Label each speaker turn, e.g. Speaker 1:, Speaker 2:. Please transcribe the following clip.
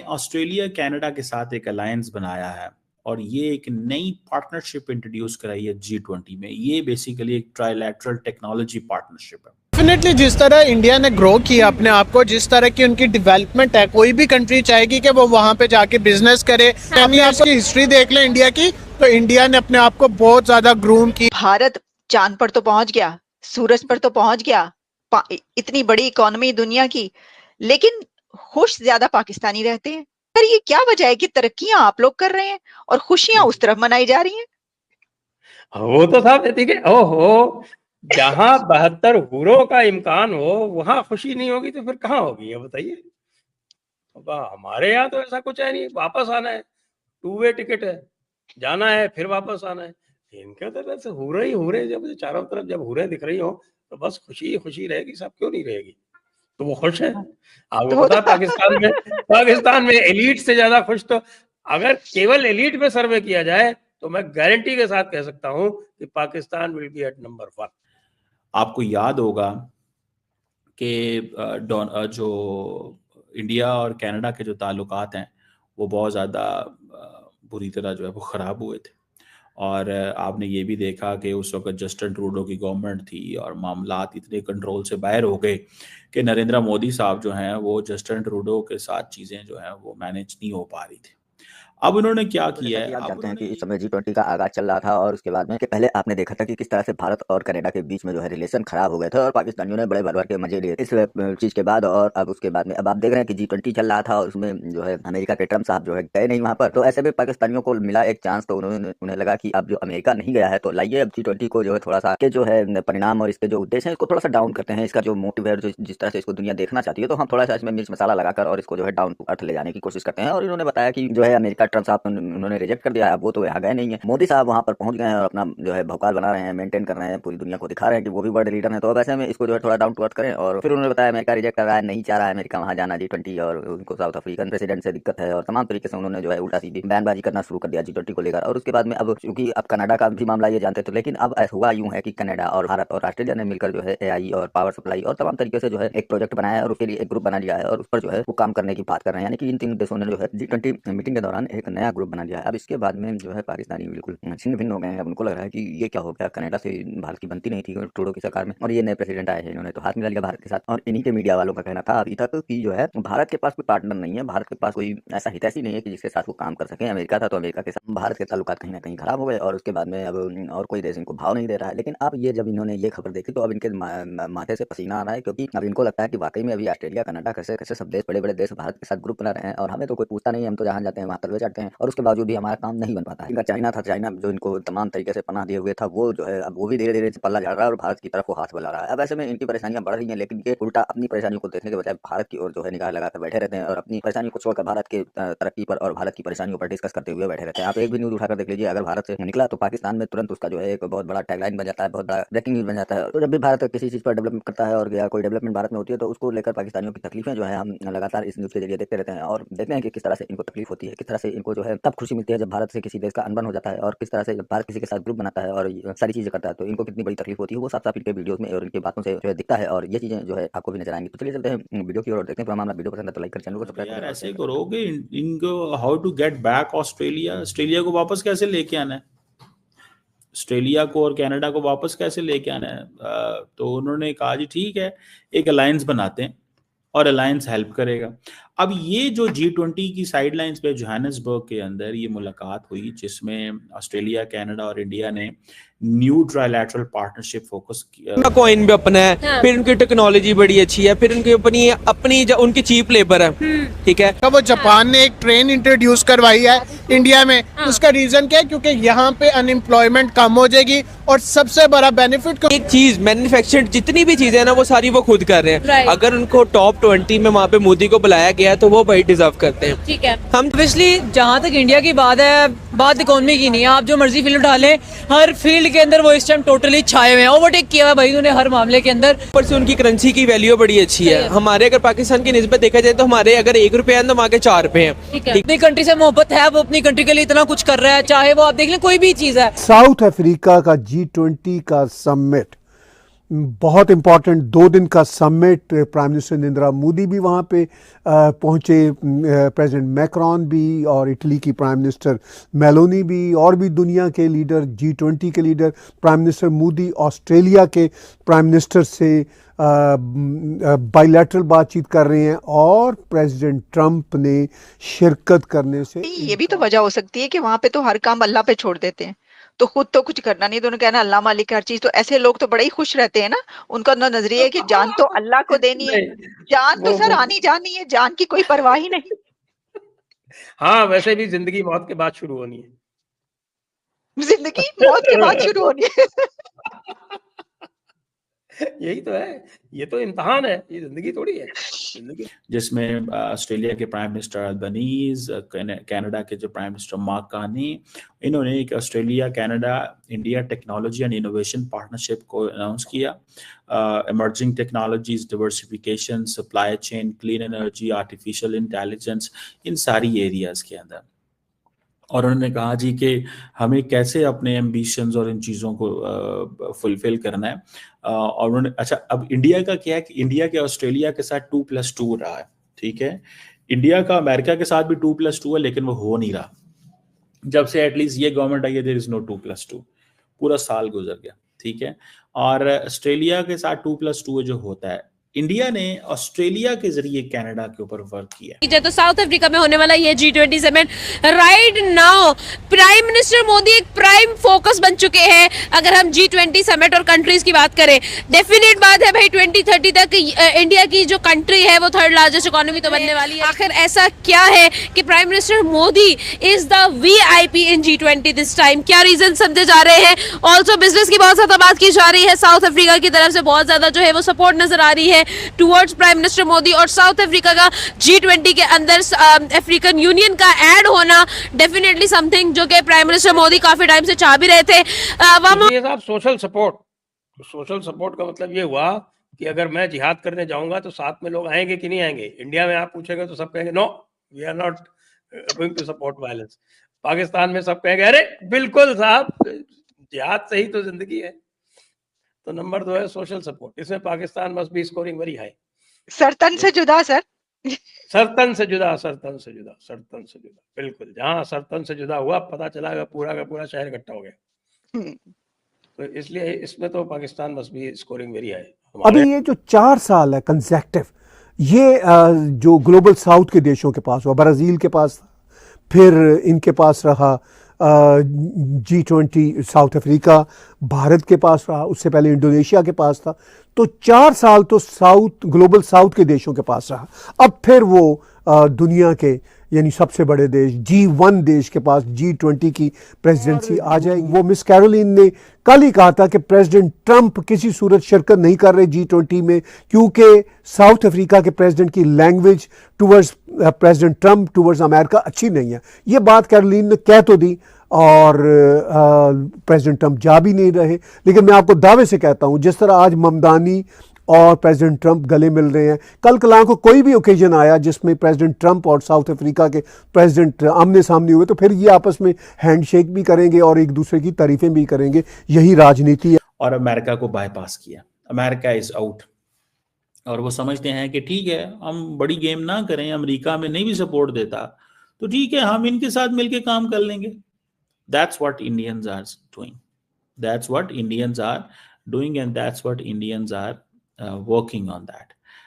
Speaker 1: Australia Canada के साथ एक अलायंस बनाया है और ये एक नई पार्टनरशिप इंट्रोड्यूस कराई है G20 में। ये बेसिकली एक ट्राइलैटरल टेक्नोलॉजी पार्टनरशिप है।
Speaker 2: डेफिनेटली जिस तरह इंडिया ने ग्रो किया अपने आप को, जिस तरह की उनकी डेवलपमेंट है, कोई भी कंट्री चाहेगी कि वो वहाँ पे जाके बिजनेस करे। अपनी आपकी हिस्ट्री देख लें इंडिया की, तो इंडिया ने अपने आप को बहुत ज्यादा ग्रूम की।
Speaker 3: भारत चांद पर तो पहुंच गया, सूरज पर तो पहुंच गया, इतनी बड़ी इकोनॉमी दुनिया की, लेकिन खुश ज्यादा पाकिस्तानी रहते हैं। पर ये क्या वजह है कि तरक्कियां आप लोग कर रहे हैं और खुशियां उस तरफ मनाई जा रही हैं?
Speaker 4: वो तो साहब देखिए, ओहो, जहां 72 हूरों का इम्कान हो वहां खुशी नहीं होगी तो फिर कहाँ होगी, ये बताइए। हमारे यहाँ तो ऐसा कुछ है नहीं, वापस आना है, 2 वे टिकट है, जाना है फिर वापस आना है। इनके तरफ से हूरे ही हूरे, जब चारों तरफ जब हूरे दिख रही हो तो बस खुशी ही खुशी रहेगी, सब क्यों नहीं रहेगी। तो वो खुश है। आपको पता है पाकिस्तान में एलीट से ज्यादा खुश तो, अगर केवल एलीट में सर्वे किया जाए तो मैं गारंटी के साथ कह सकता हूं कि Pakistan will be at number 1।
Speaker 1: आपको याद होगा कि जो इंडिया और कनाडा के जो ताल्लुकात हैं वो बहुत ज़्यादा बुरी तरह जो है वो ख़राब हुए थे। और आपने ये भी देखा कि उस वक्त जस्टिन ट्रूडो की गवर्नमेंट थी और मामलात इतने कंट्रोल से बाहर हो गए कि नरेंद्र मोदी साहब जो हैं वो जस्टिन ट्रूडो के साथ चीज़ें जो हैं वो मैनेज नहीं हो पा रही थी। अब उन्होंने क्या किया है,
Speaker 5: आप जानते हैं कि इस समय G20 का आगाज चल रहा था और उसके बाद में कि पहले आपने देखा था कि किस तरह से भारत और कनाडा के बीच में जो है रिलेशन खराब हो गए थे और पाकिस्तानियों ने बड़े भर भर के मजे लिए इस चीज के बाद। और अब उसके बाद में अब आप देख रहे हैं कि G20 चल रहा था और उसमें जो है अमेरिका के ट्रम्प साहब जो है गए नहीं वहां पर, तो ऐसे में पाकिस्तानियों को मिला एक चांस। तो उन्हें लगा कि अब जो अमेरिका नहीं गया है तो लाइए अब G20 को जो है थोड़ा सा के जो है परिणाम और इसके जो उद्देश्य है इसको थोड़ा सा डाउन करते हैं, इसका जो मोटिव है, जिस तरह से इसको दुनिया देखना चाहती है, तो हम थोड़ा सा इसमें मिर्च मसाला लगाकर और इसको जो है डाउन टू अर्थ ले जाने की कोशिश करते हैं। और इन्होंने बताया कि जो है अमेरिका ट्रम्प साहब उन्होंने रिजेक्ट कर दिया है, वो तो यहाँ गए नहीं है। मोदी साहब वहाँ पर पहुंच गए हैं और अपना जो है भौकाल बना रहे हैं, मेंटेन कर रहे हैं, पूरी दुनिया को दिखा रहे हैं कि वो भी बड़े लीडर हैं। तो अब ऐसे में इसको जो है थोड़ा डाउन टू अर्थ करें। और फिर उन्होंने बताया अमेरिका रिजेक्ट कर रहा है, नहीं चाह रहा है अमेरिका वहाँ जाना G20 और उनको साउथ अफ्रीकन प्रेसिडेंट से दिक्कत है और तमाम तरीके से उन्होंने जो है उल्टा सीधी बयानबाजी करना शुरू कर दिया G20 को लेकर। और उसके बाद में अब क्योंकि अब कनाडा का भी मामला ये जानते थे, लेकिन अब हुआ यूं है कि कनाडा और भारत और ऑस्ट्रेलिया ने मिलकर जो है AI और पावर सप्लाई और तमाम तरीके से जो है एक प्रोजेक्ट बनाया है और उसके लिए एक ग्रुप बना लिया है और उस पर जो है वो काम करने की बात कर रहे हैं। यानी कि इन 3 देशों ने जो है G20 मीटिंग के दौरान एक नया ग्रुप बना लिया है। अब इसके बाद में जो है पाकिस्तानी बिल्कुल छिन्न भिन्न हो गए हैं। अब उनको लग रहा है कि ये क्या हो गया, कनाडा से भारत की बनती नहीं थी ट्रूडो की सरकार में और ये नए प्रेसिडेंट आए हैं, इन्होंने तो हाथ मिला लिया भारत के साथ। और इन्हीं के मीडिया वालों का कहना था अभी तक कि जो है भारत के पास कोई पार्टनर नहीं है, भारत के पास कोई ऐसा हितैषी नहीं है कि जिसके साथ वो काम कर सके। अमेरिका था तो अमेरिका के साथ भारत के ताल्लुकात कहीं ना कहीं खराब हो गए और उसके बाद में अब और कोई देश इनको भाव नहीं दे रहा है। लेकिन अब ये जब इन्होंने ये खबर देखी तो अब इनके माथे से पसीना आ रहा है, क्योंकि अब इनको लगता है कि वाकई में अभी ऑस्ट्रेलिया कनाडा कैसे कैसे सब देश बड़े बड़े देश भारत के साथ ग्रुप बना रहे हैं और हमें तो कोई पूछता नहीं है, हम तो जहाँ जाते हैं वहाँ तलवे चढ़ते हैं और उसके बावजूद भी हमारा काम नहीं बन पाता है। इनका चाइना था, चाइना जो इनको तमाम तरीके से पनाह दिए हुए था, वो जो है अब वो भी धीरे धीरे पल्ला झाड़ रहा है और भारत की तरफ वो हाथ बढ़ा रहा है। अब ऐसे में इनकी परेशानियां बढ़ रही हैं, लेकिन ये उल्टा अपनी परेशानियों को देखने के बजाय भारत की ओर जो है निगाह लगाकर बैठे रहते हैं और अपनी परेशानियों को छोड़कर भारत के तरक्की पर और भारत की परेशानियों पर डिस्कस करते हुए बैठे रहते हैं। आप एक भी न्यूज उठाकर देख लीजिए, अगर भारत से निकला तो पाकिस्तान में तुरंत उसका जो है एक बहुत बड़ा टैगलाइन बन जाता है, बहुत बड़ा ब्रेकिंग न्यूज बन जाता है। तो जब भी भारत किसी चीज पर डेवलपमेंट करता है और या कोई डेवलपमेंट भारत में होती है तो उसको लेकर पाकिस्तानियों की तकलीफें जो है हम लगातार इस न्यूज के जरिए देखते रहते हैं और देखते हैं कि किस तरह से इनको तकलीफ होती है, किस तरह से इनको जो है तब खुशी मिलती है जब भारत से किसी देश का अनबन हो जाता है और किस तरह से भारत किसी के साथ ग्रुप बनाता है और सारी चीजें करता है तो इनको कितनी बड़ी तकलीफ होती है वो साफ साफ इनके वीडियोस में और इनकी बातों से जो है दिखता है और ये चीजें जो है आपको भी नजर आएंगी। तो चलिए चलते हैं वीडियो की ओर और देखते हैं। हमारा वीडियो पसंद है तो लाइक कर, चैनल को सब्सक्राइब
Speaker 1: यार ऐसे करोगे इनको how to get back Australia को वापस कैसे लेके आना है, ऑस्ट्रेलिया को और कनाडा को वापस कैसे लेके आना है। तो उन्होंने कहा जी ठीक है एक अलायंस बनाते हैं और अलायंस हेल्प करेगा। अब ये जो G20 की साइडलाइंस पे जोहानिसबर्ग के अंदर ये मुलाकात हुई जिसमें ऑस्ट्रेलिया कनाडा और इंडिया ने न्यू ट्राइलैटरल पार्टनरशिप फोकस किया।
Speaker 6: कॉइन भी अपना है, हाँ। फिर उनकी टेक्नोलॉजी बड़ी अच्छी है, फिर उनकी अपनी उनकी चीप लेबर है, ठीक है।
Speaker 2: वो जापान ने एक ट्रेन इंट्रोड्यूस करवाई है इंडिया में, उसका रीजन क्या है? क्योंकि यहाँ पे अनएम्प्लॉयमेंट कम हो जाएगी और सबसे बड़ा बेनिफिट
Speaker 6: एक चीज मैन्युफैक्चर्ड जितनी भी चीजें है ना वो सारी वो खुद कर रहे हैं। अगर उनको टॉप 20 में वहाँ पे मोदी को बुलाया गया तो वो भाई डिजर्व करते हैं,
Speaker 7: ठीक है। हम ऑब्वियसली जहाँ तक इंडिया की बात है, बात इकोनॉमी की नहीं है, आप जो मर्जी फील्ड उठा लें, हर फील्ड के अंदर वो इस टाइम टोटली छाए हुए हैं, ओवरटेक किया है भाई उन्होंने हर मामले के अंदर।
Speaker 6: ऊपर से उनकी करेंसी की वैल्यू बड़ी अच्छी है। हमारे अगर पाकिस्तान की निस्बत देखा जाए तो हमारे अगर 1 रुपया है तो वहाँ के 4 रुपए हैं।
Speaker 7: अपनी कंट्री से मोहब्बत है, वो अपनी कंट्री के लिए इतना कुछ कर रहा है, चाहे वो आप देख लें कोई भी चीज है।
Speaker 8: साउथ अफ्रीका का G20 का समिट
Speaker 2: बहुत इम्पोर्टेंट 2 दिन का summit, prime minister Narendra Modi भी वहाँ पे पहुँचे, प्रेसिडेंट मैक्रॉन भी और इटली की प्राइम मिनिस्टर मेलोनी भी, और भी दुनिया के लीडर, G20 के leader. Prime minister Modi Australia के प्राइम मिनिस्टर से बायलैटरल बातचीत कर रहे हैं, और प्रेसिडेंट ट्रंप ने शिरकत करने से
Speaker 3: ये भी तो वजह हो सकती है कि वहां पे तो हर काम अल्लाह पे छोड़ देते हैं, तो खुद तो कुछ करना नहीं, तो उन्होंने कहना अल्लाह मालिक हर चीज। तो ऐसे लोग तो बड़े ही खुश रहते हैं ना, उनका नजरिया है कि जान तो अल्लाह को देनी है, जान तो सर आनी जानी है, जान की कोई परवाह ही नहीं।
Speaker 4: हाँ, वैसे भी जिंदगी मौत के बाद शुरू होनी है।
Speaker 3: जिंदगी मौत के बाद शुरू होनी है।
Speaker 4: यही तो है, ये तो इम्तिहान है, ये जिंदगी थोड़ी है। जिंदगी
Speaker 1: जिसमें ऑस्ट्रेलिया के प्राइम मिनिस्टर अल्बनीज, कनाडा के जो प्राइम मिनिस्टर मार्क कार्नी, इन्होंने एक Australia Canada India technology and innovation partnership को अनाउंस किया। Emerging technologies, diversification, supply chain, clean energy, artificial intelligence, इन सारी एरियाज के अंदर। और उन्होंने कहा जी कि हमें कैसे अपने एम्बिशंस और इन चीज़ों को फुलफिल करना है। और उन्होंने, अच्छा अब इंडिया का क्या है कि इंडिया के ऑस्ट्रेलिया के साथ 2+2 रहा है, ठीक है। इंडिया का अमेरिका के साथ भी 2+2 है, लेकिन वो हो नहीं रहा। जब से एटलीस्ट ये गवर्नमेंट आई है, देयर इज नो 2+2, पूरा साल गुजर गया, ठीक है। और ऑस्ट्रेलिया के साथ 2+2 जो होता है, इंडिया ने ऑस्ट्रेलिया के जरिए कनाडा के ऊपर वर्क किया।
Speaker 8: तो साउथ अफ्रीका में होने वाला ये G20 summit right now prime minister Modi एक प्राइम फोकस बन चुके हैं। अगर हम G20 समिट और कंट्रीज की बात करें, डेफिनेट बात है भाई 2030 तक इंडिया की जो कंट्री है वो 3rd लार्जेस्ट इकोनॉमी तो बनने वाली है। आखिर ऐसा क्या है कि prime minister Modi is the VIP in G20 this time? क्या रीजन समझे जा रहे हैं? ऑल्सो बिजनेस की बहुत ज्यादा बात की जा रही है, साउथ अफ्रीका की तरफ से बहुत ज्यादा जो है वो सपोर्ट नजर आ रही है टुवर्ड्स प्राइम मिनिस्टर मोदी। और साउथ अफ्रीका का G20 के अंदर अफ्रीकन यूनियन का ऐड होना डेफिनेटली समथिंग जो कि प्राइम मिनिस्टर मोदी काफी टाइम से चाह भी रहे थे।
Speaker 4: ये साहब सोशल सपोर्ट का मतलब ये हुआ कि अगर मैं जिहाद करने जाऊंगा तो साथ में लोग आएंगे कि नहीं आएंगे। इंडिया में आप पूछेंगे तो सब कहेंगे no, we are not going to support violence. Pakistan में सब कहेंगे अरे बिल्कुल साहब, जिहाद से ही तो जिंदगी है। तो नंबर 2 है सोशल सपोर्ट। इसमें Pakistan must be scoring very high.
Speaker 3: सरतन से जुदा सर,
Speaker 4: सरतन से जुदा, बिल्कुल। जहां सरतन से जुदा हुआ, पता चला पूरा का पूरा शहर इकट्ठा हो गया। तो इसलिए इसमें तो Pakistan must be scoring very high.
Speaker 2: अभी ये जो 4 साल है कंसेक्टिव, ये जो ग्लोबल साउथ के देशों के पास हुआ, ब्राज़ील के पास, फिर इनके पास रहा G20 साउथ अफ्रीका, भारत के पास रहा, उससे पहले इंडोनेशिया के पास था। तो 4 साल तो ग्लोबल साउथ के देशों के पास रहा। अब फिर वो दुनिया के यानी सबसे बड़े देश G1 देश के पास G20 की प्रेसिडेंसी आ जाएगी। वो मिस कैरोलिन ने कल ही कहा था कि प्रेसिडेंट ट्रंप किसी सूरत शिरकत नहीं कर रहे G20 में, क्योंकि साउथ अफ्रीका के प्रेसिडेंट की language towards president Trump towards America अच्छी नहीं है। ये बात कैरोलिन ने कह तो दी और प्रेसिडेंट ट्रंप जा भी नहीं रहे। लेकिन मैं आपको दावे से कहता हूँ, जिस तरह आज ममदानी और प्रेसिडेंट ट्रंप गले मिल रहे हैं, कल कलां को कोई भी ओकेजन आया जिसमें प्रेसिडेंट ट्रंप और साउथ अफ्रीका के प्रेसिडेंट आमने सामने हुए, तो फिर ये आपस में हैंडशेक भी करेंगे और एक दूसरे की तारीफें भी करेंगे। यही राजनीति है।
Speaker 1: और अमेरिका को बाईपास किया, अमेरिका इज आउट। और वो समझते हैं कि ठीक है, हम बड़ी गेम ना करें, अमेरिका में नहीं भी सपोर्ट देता तो ठीक है, हम इनके साथ मिलके काम कर लेंगे। That's what Indians are doing. That's what Indians are doing, and that's what Indians are working on that.